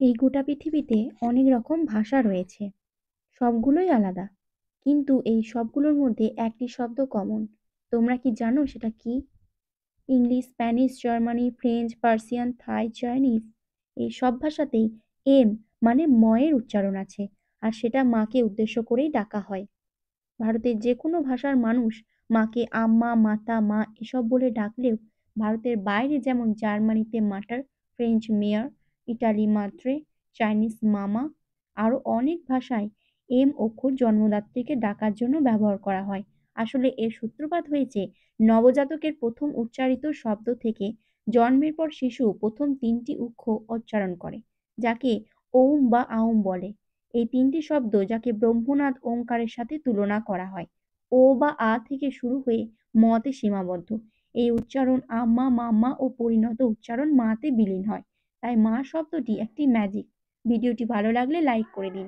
এই গোটা পৃথিবীতে অনেক রকম ভাষা রয়েছে। সবগুলোই আলাদা। কিন্তু এই সবগুলোর মধ্যে একটি শব্দ কমন। তোমরা কি জানো সেটা কি? English, Spanish, Germany, French, Persian, Thai, Chinese এই সব ভাষাতেই এম মানে ময়ের উচ্চারণ আছে। আর সেটা মাকে উদ্দেশ্য করেই ডাকা হয়। ভারতের যেকোনো ভাষার মানুষ মাকে আম্মা, মাতা, মা এসব বলে ডাকলেও ভারতের বাইরে যেমন জার্মানিতে মাটার, ফ্রেঞ্চ মেয়ার, ইটালি মাদ্রে, চাইনিজ মামা আরও অনেক ভাষায় এম অক্ষর জন্মদাত্রীকে ডাকার জন্য ব্যবহার করা হয়। আসলে এর সূত্রপাত হয়েছে নবজাতকের প্রথম উচ্চারিত শব্দ থেকে। জন্মের পর শিশু প্রথম তিনটি অক্ষর উচ্চারণ করে, যাকে ওম বা আউম বলে। এই তিনটি শব্দ যাকে ব্রহ্মনাদ ওঙ্কারের সাথে তুলনা করা হয়। ও বা আ থেকে শুরু হয়ে মতে সীমাবদ্ধ। এই উচ্চারণ আম্মা, মাম্মা ও পরিণত উচ্চারণ মাতে বিলীন হয়। তাই মা শব্দটি একটি ম্যাজিক। ভিডিওটি ভালো লাগলে লাইক করে দিন।